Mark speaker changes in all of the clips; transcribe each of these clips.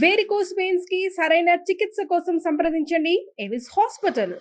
Speaker 1: Varicose veins కి సరైన చికిత్స కోసం సంప్రదించండి ఎవిస్ హాస్పిటల్.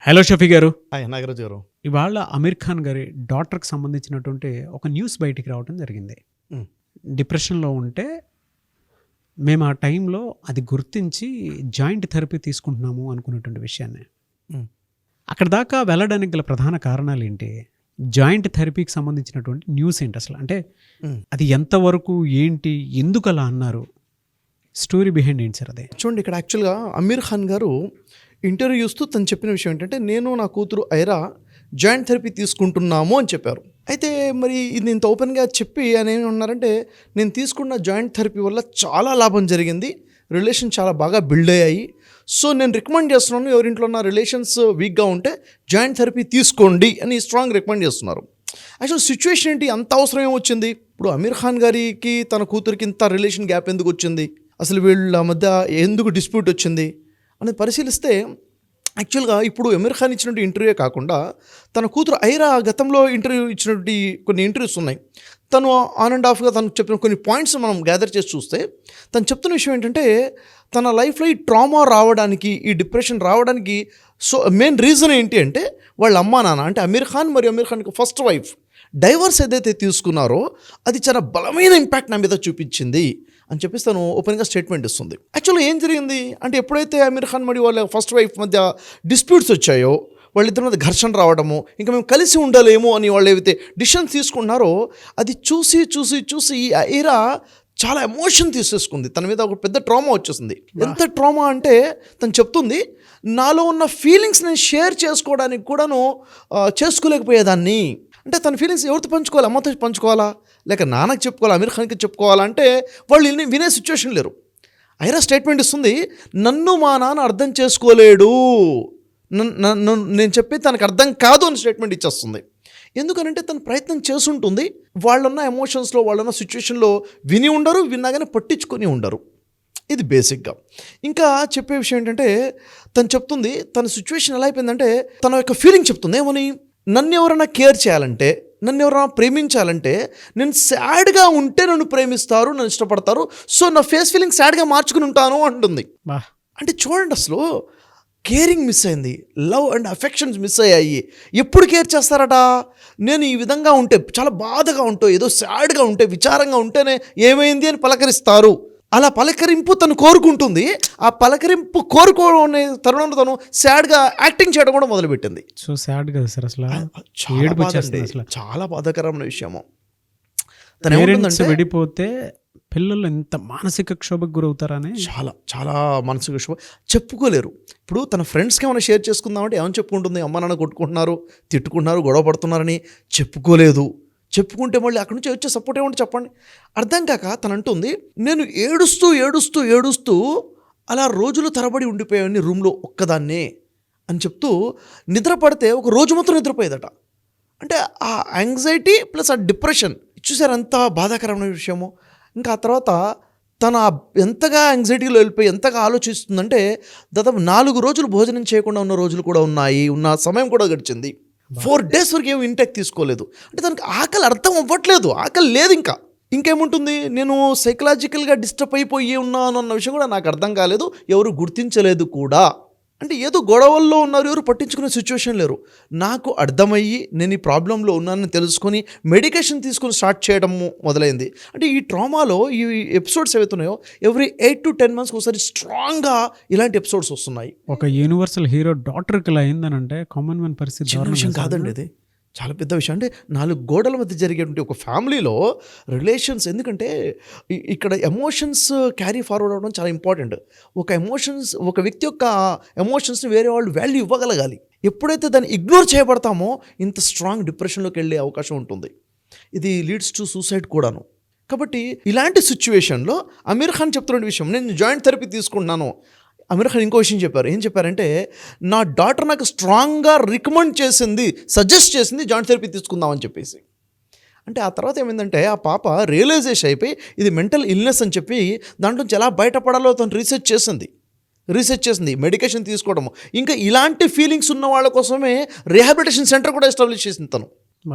Speaker 2: హలో షఫీ గారు.
Speaker 3: హాయ్ నాగరాజు గారు.
Speaker 2: ఇవాళ అమీర్ ఖాన్ గారి డాటర్కి సంబంధించినటువంటి ఒక న్యూస్ బయటికి రావడం జరిగింది. డిప్రెషన్లో ఉంటే మేము ఆ టైంలో అది గుర్తించి జాయింట్ థెరపీ తీసుకుంటున్నాము అనుకున్నటువంటి విషయాన్ని. అక్కడ దాకా వెళ్ళడానికి గల ప్రధాన కారణాలు ఏంటి? జాయింట్ థెరపీకి సంబంధించినటువంటి న్యూస్ ఏంటి అసలు? అంటే అది ఎంతవరకు ఏంటి, ఎందుకు అలా అన్నారు, స్టోరీ బిహైండ్ ఏంటి సార్ అది?
Speaker 3: చూడండి, ఇక్కడ యాక్చువల్గా అమీర్ ఖాన్ గారు ఇంటర్వ్యూ చూస్తూ తను చెప్పిన విషయం ఏంటంటే, నేను నా కూతురు ఐరా జాయింట్ థెరపీ తీసుకుంటున్నాము అని చెప్పారు. అయితే మరి ఇది ఇంత ఓపెన్గా చెప్పి ఆయన ఏమన్నారంటే, నేను తీసుకున్న జాయింట్ థెరపీ వల్ల చాలా లాభం జరిగింది, రిలేషన్ చాలా బాగా బిల్డ్ అయ్యాయి, సో నేను రికమెండ్ చేస్తున్నాను, ఎవరింట్లో ఉన్న రిలేషన్స్ వీక్గా ఉంటే జాయింట్ థెరపీ తీసుకోండి అని స్ట్రాంగ్ రికమెండ్ చేస్తున్నారు. యాక్చువల్ సిచ్యువేషన్ ఏంటి, అంత అవసరం ఏమొచ్చింది? ఇప్పుడు అమీర్ ఖాన్ గారికి తన కూతురికి ఇంత రిలేషన్ గ్యాప్ ఎందుకు వచ్చింది, అసలు వీళ్ళ మధ్య ఎందుకు డిస్ప్యూట్ వచ్చింది అనేది పరిశీలిస్తే, యాక్చువల్గా ఇప్పుడు అమీర్ ఖాన్ ఇచ్చినటువంటి ఇంటర్వ్యూ కాకుండా తన కూతురు ఐరా గతంలో ఇంటర్వ్యూ ఇచ్చినటువంటి కొన్ని ఇంటర్వ్యూస్ ఉన్నాయి. తను ఆన్ అండ్ ఆఫ్గా తను చెప్పిన కొన్ని పాయింట్స్ మనం గ్యాదర్ చేసి చూస్తే తను చెప్తున్న విషయం ఏంటంటే, తన లైఫ్లో ఈ ట్రామా రావడానికి, ఈ డిప్రెషన్ రావడానికి సో మెయిన్ రీజన్ ఏంటి అంటే, వాళ్ళ అమ్మా నాన్న అంటే అమీర్ ఖాన్ మరియు అమీర్ ఖాన్కి ఫస్ట్ వైఫ్ డైవర్స్ ఏదైతే తీసుకున్నారో అది చాలా బలమైన ఇంపాక్ట్ నా మీద చూపించింది అని చెప్పేసి తను ఓపెన్గా స్టేట్మెంట్ ఇస్తుంది. యాక్చువల్గా ఏం జరిగింది అంటే, ఎప్పుడైతే అమీర్ ఖాన్ మరియు వాళ్ళ ఫస్ట్ వైఫ్ మధ్య డిస్ప్యూట్స్ వచ్చాయో, వాళ్ళిద్దరి మధ్య ఘర్షణ రావడము, ఇంకా మేము కలిసి ఉండలేము అని వాళ్ళు ఏవైతే డిసిషన్స్ తీసుకున్నారో అది చూసి చూసి చూసి ఈ ఐరా చాలా ఎమోషన్ తీసేసుకుంది, తన మీద ఒక పెద్ద ట్రామా వచ్చేసింది. ఎంత ట్రామా అంటే తను చెప్తుంది, నాలో ఉన్న ఫీలింగ్స్ నేను షేర్ చేసుకోవడానికి కూడాను చేసుకోలేకపోయేదాన్ని. అంటే తన ఫీలింగ్స్ ఎవరితో పంచుకోవాలి? అమ్మతో పంచుకోవాలా, లేక నాన్నకి చెప్పుకోవాలా, అమీర్ ఖాన్కి చెప్పుకోవాలా అంటే వాళ్ళు వినే సిచ్యువేషన్ లేరు. ఐరా స్టేట్మెంట్ ఇస్తుంది, నన్ను మా నాన్న అర్థం చేసుకోలేడు, నేను చెప్పి తనకు అర్థం కాదు అని స్టేట్మెంట్ ఇచ్చేస్తుంది. ఎందుకనంటే తను ప్రయత్నం చేస్తుంటుంది, వాళ్ళున్న ఎమోషన్స్లో, వాళ్ళున్న సిచ్యువేషన్లో విని ఉండరు, విన్నాగానే పట్టించుకొని ఉండరు. ఇది బేసిక్గా. ఇంకా చెప్పే విషయం ఏంటంటే, తను చెప్తుంది తన సిచ్యువేషన్ ఎలా అయిపోయిందంటే, తన యొక్క ఫీలింగ్ చెప్తుంది ఏమని, నన్ను ఎవరైనా కేర్ చేయాలంటే, నన్ను ఎవరైనా ప్రేమించాలంటే నేను సాడ్గా ఉంటే నన్ను ప్రేమిస్తారు, నన్ను ఇష్టపడతారు, సో నా ఫేస్ ఫీలింగ్ సాడ్గా మార్చుకుని ఉంటాను అంటుంది. అంటే చూడండి, అసలు కేరింగ్ మిస్ అయింది, లవ్ అండ్ అఫెక్షన్స్ మిస్ అయ్యాయి. ఎప్పుడు కేర్ చేస్తారట? నేను ఈ విధంగా ఉంటే, చాలా బాధగా ఉంటో, ఏదో సాడ్గా ఉంటే, విచారంగా ఉంటేనే ఏమైంది అని పలకరిస్తారు. అలా పలకరింపు తను కోరుకుంటుంది. ఆ పలకరింపు కోరుకోనే తరుణంలో తను సాడ్గా యాక్టింగ్ చేయడం కూడా మొదలుపెట్టింది.
Speaker 2: సో సాడ్ కదా సార్, అసలు
Speaker 3: చాలా బాధాకరమైన విషయము.
Speaker 2: తను విడిపోతే పిల్లలు ఎంత మానసిక క్షోభకు గురవుతారని
Speaker 3: చాలా చాలా మానసిక క్షోభ చెప్పుకోలేరు. ఇప్పుడు తన ఫ్రెండ్స్కి ఏమైనా షేర్ చేసుకుందామంటే ఏమైనా చెప్పుకుంటుంది, అమ్మ నాన్న కొట్టుకుంటున్నారు, తిట్టుకుంటున్నారు, గొడవ పడుతున్నారని చెప్పుకోలేదు. చెప్పుకుంటే మళ్ళీ అక్కడి నుంచి వచ్చే సపోర్ట్ ఏమంటే చెప్పండి, అర్థం కాక తను అంటుంది, నేను ఏడుస్తూ ఏడుస్తూ ఏడుస్తూ అలా రోజులు తరబడి ఉండిపోయాను రూమ్లో ఒక్కదాన్నే అని చెప్తూ, నిద్ర పడితే ఒక రోజు మొత్తం నిద్రపోయేదట. అంటే ఆ యాంగ్జైటీ ప్లస్ ఆ డిప్రెషన్ చూసారు ఎంత బాధాకరమైన విషయమో. ఇంకా ఆ తర్వాత తన ఎంతగా యాంగ్జైటీలో వెళ్ళిపోయి ఎంతగా ఆలోచిస్తుందంటే, దాదాపు 4 రోజులు భోజనం చేయకుండా ఉన్న రోజులు కూడా ఉన్నాయి, ఉన్న సమయం కూడా గడిచింది. 4 days వరకు ఏమి ఇంటెక్ తీసుకోలేదు. అంటే తనకి ఆకలి అర్థం అవ్వట్లేదు, ఆకలి లేదు. ఇంకేముంటుంది, నేను సైకలాజికల్గా డిస్టర్బ్ అయిపోయి ఉన్నాను అన్న విషయం కూడా నాకు అర్థం కాలేదు, ఎవరు గుర్తించలేదు కూడా. అంటే ఏదో గొడవల్లో ఉన్నారు, ఎవరు పట్టించుకునే సిచ్యువేషన్ లేరు. నాకు అర్థమయ్యి నేను ఈ ప్రాబ్లంలో ఉన్నానని తెలుసుకొని మెడికేషన్ తీసుకొని స్టార్ట్ చేయడం మొదలైంది. అంటే ఈ ట్రామాలో ఈ ఎపిసోడ్స్ ఏవైతున్నాయో ఎవ్రీ 8 to 10 months ఒకసారి స్ట్రాంగ్గా ఇలాంటి ఎపిసోడ్స్ వస్తున్నాయి.
Speaker 2: ఒక యూనివర్సల్ హీరో డాక్టర్కి ఇలా అయిందనంటే కామన్ మ్యాన్ పరిస్థితి
Speaker 3: విషయం కాదండి, ఇది చాలా పెద్ద విషయం. అంటే 4 గోడల మధ్య జరిగేటువంటి ఒక ఫ్యామిలీలో రిలేషన్స్, ఎందుకంటే ఇక్కడ ఎమోషన్స్ క్యారీ ఫార్వర్డ్ అవ్వడం చాలా ఇంపార్టెంట్. ఒక వ్యక్తి యొక్క ఎమోషన్స్ని వేరే వాళ్ళు వాల్యూ ఇవ్వగలగాలి. ఎప్పుడైతే దాన్ని ఇగ్నోర్ చేయబడతామో ఇంత స్ట్రాంగ్ డిప్రెషన్లోకి వెళ్ళే అవకాశం ఉంటుంది. ఇది లీడ్స్ టు సూసైడ్ కూడాను. కాబట్టి ఇలాంటి సిచ్యువేషన్లో అమీర్ ఖాన్ చెప్తున్న విషయం, నేను జాయింట్ థెరపీ తీసుకుంటున్నాను. అమీర్ ఖాన్ ఇంకో విషయం చెప్పారు. ఏం చెప్పారంటే, నా డాటర్ నాకు స్ట్రాంగ్గా రికమెండ్ చేసింది, సజెస్ట్ చేసింది జాయింట్ థెరపీ తీసుకుందామని చెప్పేసి. అంటే ఆ తర్వాత ఏమైందంటే, ఆ పాప రియలైజేషన్ అయిపోయి ఇది మెంటల్ ఇల్నెస్ అని చెప్పి దాంట్లో నుంచి ఎలా బయటపడాలో తను రీసెర్చ్ చేసింది, మెడికేషన్ తీసుకోవడము. ఇంకా ఇలాంటి ఫీలింగ్స్ ఉన్న వాళ్ళ కోసమే రీహాబిలిటేషన్ సెంటర్ కూడా ఎస్టాబ్లిష్ చేసింది. తను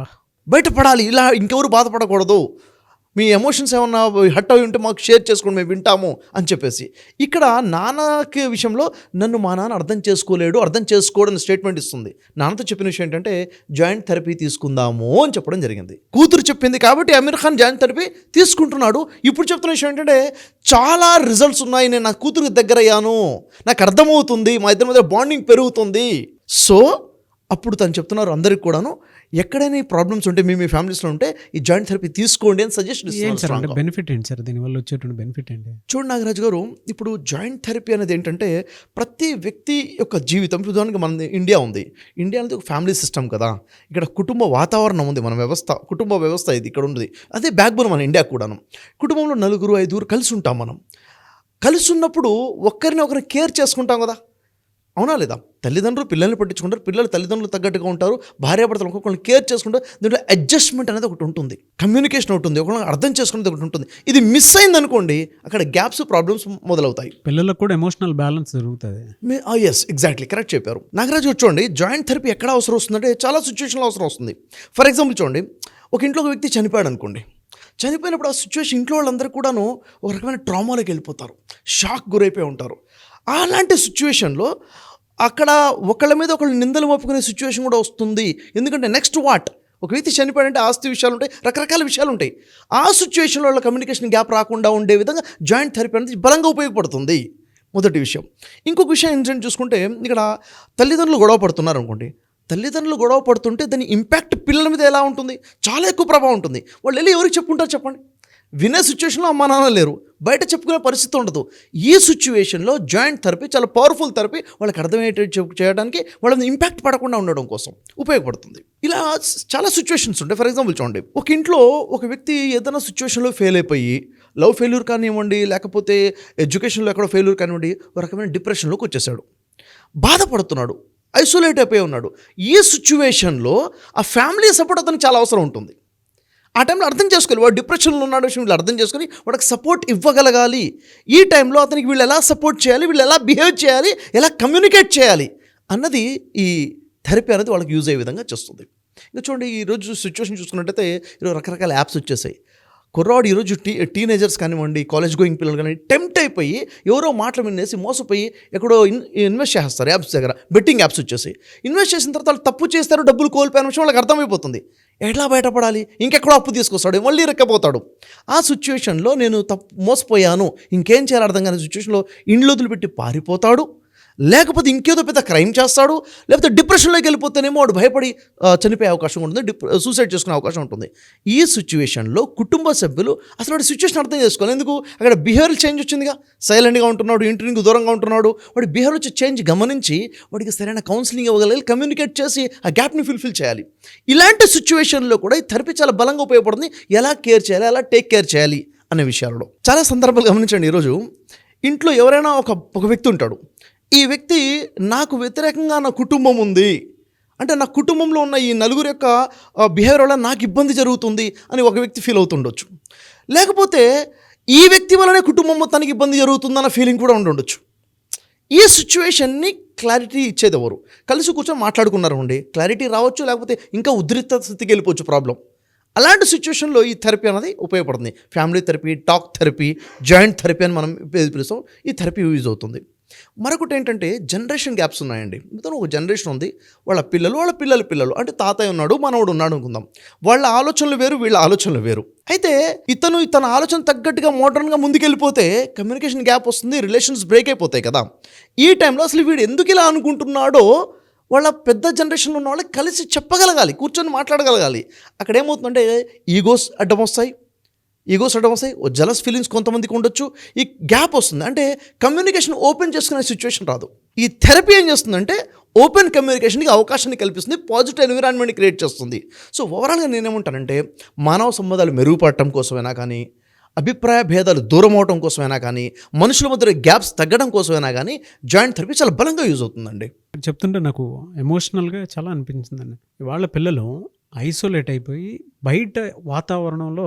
Speaker 3: బయటపడాలి, ఇలా ఇంకెవరు బాధపడకూడదు, మీ ఎమోషన్స్ ఏమన్నా హట్ అయి ఉంటే మాకు షేర్ చేసుకోండి, మేము వింటాము అని చెప్పేసి. ఇక్కడ నాన్నకి విషయంలో నన్ను మా నాన్న అర్థం చేసుకోలేడు, అర్థం చేసుకోడని స్టేట్మెంట్ ఇస్తుంది. నాన్నతో చెప్పిన విషయం ఏంటంటే జాయింట్ థెరపీ తీసుకుందాము అని చెప్పడం జరిగింది. కూతురు చెప్పింది కాబట్టి అమీర్ ఖాన్ జాయింట్ థెరపీ తీసుకుంటున్నాడు. ఇప్పుడు చెప్తున్న విషయం ఏంటంటే చాలా రిజల్ట్స్ ఉన్నాయి, నేను నా కూతురికి దగ్గర అయ్యాను, నాకు అర్థమవుతుంది, మా ఇద్దరి మధ్య బాండింగ్ పెరుగుతుంది. సో అప్పుడు తను చెప్తున్నారు అందరికి కూడాను, ఎక్కడైనా ఈ ప్రాబ్లమ్స్ ఉంటే మీ ఫ్యామిలీస్లో ఉంటే ఈ జాయింట్ థెరపీ తీసుకోండి అని సజెస్ట్
Speaker 2: ఏంటి సార్ అంటే
Speaker 3: ఇస్తున్నారు.
Speaker 2: బెనిఫిట్ ఏంటి సార్, దీనివల్ల వచ్చేటువంటి బెనిఫిట్ ఏంటి?
Speaker 3: చూడండి నాగరాజు గారు, ఇప్పుడు జాయింట్ థెరపీ అనేది ఏంటంటే ప్రతి వ్యక్తి యొక్క జీవితం, ఉదాహరణకి మన ఇండియా ఉంది, ఇండియా అనేది ఒక ఫ్యామిలీ సిస్టమ్ కదా, ఇక్కడ కుటుంబ వాతావరణం ఉంది, మన వ్యవస్థ, కుటుంబ వ్యవస్థ ఇది ఇక్కడ ఉంది, అదే బ్యాక్బోన్ మన ఇండియా కూడాను. కుటుంబంలో 4-5 కలిసి ఉంటాం. మనం కలిసి ఉన్నప్పుడు ఒకరిని కేర్ చేసుకుంటాం కదా, అవునా లేదా? తల్లిదండ్రులు పిల్లల్ని పట్టించుకుంటారు, పిల్లలు తల్లిదండ్రులు తగ్గట్టుగా ఉంటారు, భార్యాభర్తలు ఒక్కొక్కరిని కేర్ చేసుకుంటారు. దీంట్లో అడ్జస్ట్మెంట్ అనేది ఒకటి ఉంటుంది, కమ్యూనికేషన్ ఒకటి ఉంది, ఒకరిని అర్థం చేసుకునేది ఒకటి ఉంటుంది. ఇది మిస్ అయింది అనుకోండి, అక్కడ గ్యాప్స్, ప్రాబ్లమ్స్ మొదలవుతాయి.
Speaker 2: పిల్లలకు కూడా ఎమోషనల్ బ్యాలెన్స్ జరుగుతుంది.
Speaker 3: ఎస్, ఎగ్జాక్ట్లీ కరెక్ట్ చెప్పారు నాగరాజు. చూడండి, జాయింట్ థెరపీ ఎక్కడ అవసరం వస్తుందంటే చాలా సిచ్యువేషన్లో అవసరం వస్తుంది. ఫర్ ఎగ్జాంపుల్ చూడండి, ఒక ఇంట్లో ఒక వ్యక్తి చనిపోయాడు అనుకోండి. చనిపోయినప్పుడు ఆ సిచ్యువేషన్ ఇంట్లో వాళ్ళందరూ కూడాను ఒక రకమైన ట్రామాలోకి వెళ్ళిపోతారు, షాక్ గురైపోయి ఉంటారు. అలాంటి సిచ్యువేషన్లో అక్కడ ఒకళ్ళ మీద ఒకళ్ళు నిందలు మోపుకునే సిచ్యువేషన్ కూడా వస్తుంది. ఎందుకంటే నెక్స్ట్ వాట్, ఒక వ్యక్తి చనిపోయాడంటే ఆస్తి విషయాలు ఉంటాయి, రకరకాల విషయాలు ఉంటాయి. ఆ సిచ్యువేషన్లో వాళ్ళ కమ్యూనికేషన్ గ్యాప్ రాకుండా ఉండే విధంగా జాయింట్ థెరపీ అనేది బలంగా ఉపయోగపడుతుంది. మొదటి విషయం. ఇంకొక విషయం ఏంటంటే చూసుకుంటే, ఇక్కడ తల్లిదండ్రులు గొడవ పడుతున్నారు అనుకోండి, తల్లిదండ్రులు గొడవ పడుతుంటే దాని ఇంపాక్ట్ పిల్లల మీద ఎలా ఉంటుంది, చాలా ఎక్కువ ప్రభావం ఉంటుంది. వాళ్ళు వెళ్ళి ఎవరికి చెప్పుకుంటారు చెప్పండి? వినే సిచ్యువేషన్లో అమ్మా నాన్న లేరు, బయట చెప్పుకునే పరిస్థితి ఉండదు. ఈ సిచ్యువేషన్లో జాయింట్ థెరపీ చాలా పవర్ఫుల్ థెరపీ, వాళ్ళకి అర్థమయ్యేటట్టు చేయడానికి, వాళ్ళని ఇంపాక్ట్ పడకుండా ఉండడం కోసం ఉపయోగపడుతుంది. ఇలా చాలా సిచ్యువేషన్స్ ఉంటాయి. ఫర్ ఎగ్జాంపుల్ చూడండి, ఒక ఇంట్లో ఒక వ్యక్తి ఏదైనా సిచ్యువేషన్లో ఫెయిల్ అయిపోయి, లవ్ ఫెయిల్యూర్ కానివ్వండి, లేకపోతే ఎడ్యుకేషన్లో ఎక్కడో ఫెయిల్యూర్ కానివ్వండి, ఒక రకమైన డిప్రెషన్లోకి వచ్చేసాడు, బాధపడుతున్నాడు, ఐసోలేట్ అయిపోయి ఉన్నాడు. ఈ సిచ్యువేషన్లో ఆ ఫ్యామిలీ సపోర్ట్ అతనికి చాలా అవసరం ఉంటుంది. ఆ టైంలో అర్థం చేసుకోవాలి, వాడు డిప్రెషన్లో ఉన్నాడు విషయం వీళ్ళు అర్థం చేసుకొని వాడికి సపోర్ట్ ఇవ్వగలగాలి. ఈ టైంలో అతనికి వీళ్ళు ఎలా సపోర్ట్ చేయాలి, వీళ్ళు ఎలా బిహేవ్ చేయాలి, ఎలా కమ్యూనికేట్ చేయాలి అన్నది ఈ థెరపీ అనేది వాళ్ళకి యూజ్ అయ్యే విధంగా చేస్తుంది. ఇంకా చూడండి, ఈరోజు సిచ్యువేషన్ చూసుకున్నట్టయితే ఈరోజు రకరకాల యాప్స్ వచ్చేసాయి. కుర్రాడు ఈరోజు టీనేజర్స్ కానివ్వండి, కాలేజ్ గోయింగ్ పిల్లలు కానివ్వండి, టెంప్ట్ అయిపోయి ఎవరో మాటలు వినేసి మోసపోయి ఎక్కడో ఇన్వెస్ట్ చేస్తారు. యాప్స్ దగ్గర బెట్టింగ్ యాప్స్ వచ్చేసి ఇన్వెస్ట్ చేసిన తర్వాత వాళ్ళు తప్పు చేస్తారు, డబ్బులు కోల్పోయిన విషయం వాళ్ళకి అర్థమైపోతుంది. ఎట్లా బయటపడాలి, ఇంకెక్కడో అప్పు తీసుకొస్తాడు, మళ్ళీ రెక్కపోతాడు. ఆ సిచ్యువేషన్లో నేను మోసపోయాను, ఇంకేం చేయాలి అర్థం కాని సిచ్యువేషన్లో ఇండ్లు వదిలిపెట్టి పారిపోతాడు, లేకపోతే ఇంకేదో పెద్ద క్రైమ్ చేస్తాడు, లేకపోతే డిప్రెషన్లోకి వెళ్ళిపోతేనేమో వాడు భయపడి చనిపోయే అవకాశం ఉంటుంది, సూసైడ్ చేసుకునే అవకాశం ఉంటుంది. ఈ సిచ్యువేషన్లో కుటుంబ సభ్యులు అసలు వాడి సిచ్యువేషన్ అర్థం చేసుకోవాలి. ఎందుకు, అక్కడ బిహేవియర్ చేంజ్ వచ్చిందిగా, సైలెంట్గా ఉంటున్నాడు, ఇంటికి దూరంగా ఉంటున్నాడు, వాడి బిహేవియర్ వచ్చి చేంజ్ గమనించి వాడికి సరైన కౌన్సిలింగ్ ఇవ్వగలిగి కమ్యూనికేట్ చేసి ఆ గ్యాప్ని ఫుల్ఫిల్ చేయాలి. ఇలాంటి సిచ్యువేషన్లో కూడా ఈ థెరపీ చాలా బలంగా ఉపయోగపడుతుంది. ఎలా కేర్ చేయాలి, ఎలా టేక్ కేర్ చేయాలి అనే విషయాలలో చాలా సందర్భాలు గమనించండి. ఈరోజు ఇంట్లో ఎవరైనా ఒక వ్యక్తి ఉంటాడు, ఈ వ్యక్తి నాకు వ్యతిరేకంగా నా కుటుంబం ఉంది అంటే, నా కుటుంబంలో ఉన్న ఈ నలుగురు యొక్క బిహేవియర్ వల్ల నాకు ఇబ్బంది జరుగుతుంది అని ఒక వ్యక్తి ఫీల్ అవుతుండొచ్చు. లేకపోతే ఈ వ్యక్తి వల్లనే కుటుంబం మొత్తానికి ఇబ్బంది జరుగుతుందన్న ఫీలింగ్ కూడా ఉండొచ్చు. ఈ సిచ్యువేషన్ని క్లారిటీ ఇచ్చేది ఎవరు? కలిసి కూర్చొని మాట్లాడుకున్నారు అండి, క్లారిటీ రావచ్చు, లేకపోతే ఇంకా ఉద్రిక్త స్థితికి వెళ్ళిపోవచ్చు ప్రాబ్లం. అలాంటి సిచ్యువేషన్లో ఈ థెరపీ అనేది ఉపయోగపడుతుంది. Family therapy, talk therapy, joint therapy అని మనం పిలుస్తాం. ఈ థెరపీ యూజ్ అవుతుంది. మరొకటి ఏంటంటే జనరేషన్ గ్యాప్స్ ఉన్నాయండి. మొత్తం ఒక జనరేషన్ ఉంది, వాళ్ళ పిల్లలు అంటే తాతయ్య ఉన్నాడు, మనవడు ఉన్నాడు అనుకుందాం. వాళ్ళ ఆలోచనలు వేరు, వీళ్ళ ఆలోచనలు వేరు. అయితే తన ఆలోచన తగ్గట్టుగా మోడర్న్గా ముందుకెళ్ళిపోతే కమ్యూనికేషన్ గ్యాప్ వస్తుంది, రిలేషన్స్ బ్రేక్ అయిపోతాయి కదా. ఈ టైంలో అసలు వీడు ఎందుకు ఇలా అనుకుంటున్నాడో వాళ్ళ పెద్ద జనరేషన్లో ఉన్న వాళ్ళకి కలిసి చెప్పగలగాలి, కూర్చొని మాట్లాడగలగాలి. అక్కడ ఏమవుతుందంటే ఈగోస్ అడ్డం వస్తాయి, జలస్ ఫీలింగ్స్ కొంతమందికి ఉండొచ్చు, ఈ గ్యాప్ వస్తుంది. అంటే కమ్యూనికేషన్ ఓపెన్ చేసుకునే సిచ్యువేషన్ రాదు. ఈ థెరపీ ఏం చేస్తుందంటే ఓపెన్ కమ్యూనికేషన్కి అవకాశాన్ని కల్పిస్తుంది, పాజిటివ్ ఎన్విరాన్మెంట్ క్రియేట్ చేస్తుంది. సో ఓవరాల్గా నేనేమంటానంటే మానవ సంబంధాలు మెరుగుపడటం కోసమైనా కానీ, అభిప్రాయ భేదాలు దూరం అవడం కోసమైనా కానీ, మనుషుల మధ్య గ్యాప్స్ తగ్గడం కోసమైనా కానీ జాయింట్ థెరపీ చాలా బలంగా యూజ్ అవుతుందండి.
Speaker 2: చెప్తుంటే నాకు ఎమోషనల్గా చాలా అనిపించిందండి. వాళ్ళ పిల్లలు ఐసోలేట్ అయిపోయి బయట వాతావరణంలో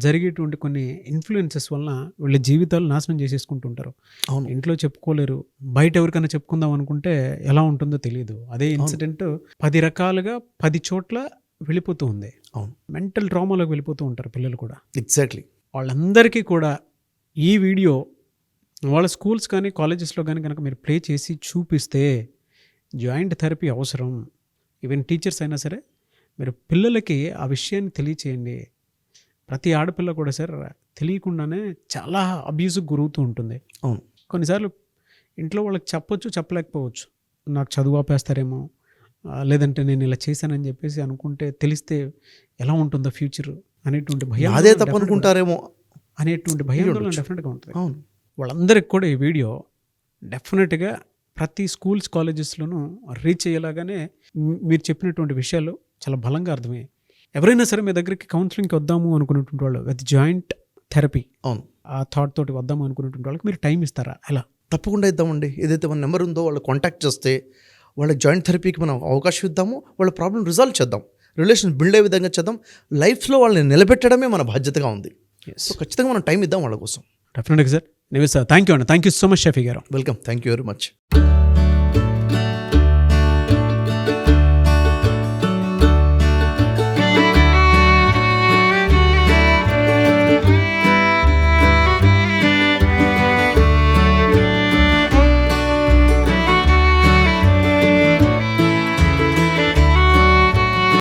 Speaker 2: జరిగేటువంటి కొన్ని ఇన్ఫ్లుయెన్సెస్ వలన వీళ్ళ జీవితాలు నాశనం చేసేసుకుంటుంటారు.
Speaker 3: అవును,
Speaker 2: ఇంట్లో చెప్పుకోలేరు, బయట ఎవరికైనా చెప్పుకుందాం అనుకుంటే ఎలా ఉంటుందో తెలియదు. అదే ఇన్సిడెంట్ 10 రకాలుగా 10 చోట్ల వెళ్ళిపోతూ ఉంది.
Speaker 3: అవును,
Speaker 2: మెంటల్ ట్రామాలోకి వెళ్ళిపోతూ ఉంటారు పిల్లలు కూడా.
Speaker 3: ఎగ్జాక్ట్లీ.
Speaker 2: వాళ్ళందరికీ కూడా ఈ వీడియో వాళ్ళ స్కూల్స్ కానీ కాలేజెస్లో కానీ కనుక మీరు ప్లే చేసి చూపిస్తే జాయింట్ థెరపీ అవసరం. ఈవెన్ టీచర్స్ అయినా సరే మీరు పిల్లలకి ఆ విషయాన్ని తెలియచేయండి. ప్రతి ఆడపిల్ల కూడా సార్ తెలియకుండానే చాలా అబ్యూస్కి గురవుతూ ఉంటుంది.
Speaker 3: అవును,
Speaker 2: కొన్నిసార్లు ఇంట్లో వాళ్ళకి చెప్పొచ్చు, చెప్పలేకపోవచ్చు. నాకు చదువు ఆపేస్తారేమో, లేదంటే నేను ఇలా చేశానని చెప్పేసి అనుకుంటే తెలిస్తే ఎలా ఉంటుందో ఫ్యూచర్ అనేటువంటి భయం,
Speaker 3: అదే తప్పు అనుకుంటారేమో
Speaker 2: అనేటువంటి భయాందోళన డెఫినెట్గా ఉంటుంది.
Speaker 3: అవును,
Speaker 2: వాళ్ళందరికీ కూడా ఈ వీడియో డెఫినెట్గా ప్రతి స్కూల్స్ కాలేజెస్లోనూ రీచ్ అయ్యేలాగానే మీరు చెప్పినటువంటి విషయాలు చాలా బలంగా అర్థమయ్యాయి. ఎవరైనా సరే మీ దగ్గరికి కౌన్సిలింగ్కి వద్దాము అనుకున్నటువంటి వాళ్ళు విత్ జాయింట్ థెరపీ
Speaker 3: అవును,
Speaker 2: ఆ థాట్ తోటి వద్దాము అనుకున్నటువంటి వాళ్ళకి మీరు టైం ఇస్తారా? ఎలా?
Speaker 3: తప్పకుండా ఇద్దామండి. ఏదైతే మన నెంబర్ ఉందో వాళ్ళు కాంటాక్ట్ చేస్తే వాళ్ళ జాయింట్ థెరపీకి మనం అవకాశం ఇద్దాము. వాళ్ళ ప్రాబ్లం రిజాల్వ్ చేద్దాం, రిలేషన్ బిల్డ్ అయ్యే విధంగా చేద్దాం. లైఫ్లో వాళ్ళని నిలబెట్టడమే మన బాధ్యతగా ఉంది. సో ఖచ్చితంగా మనం టైం ఇద్దాం వాళ్ళ కోసం.
Speaker 2: డెఫినెట్గా సార్. నివేస్ సార్, థ్యాంక్ యూ అండి. Thank you so much Shafi గారు.
Speaker 3: Welcome, thank you very much.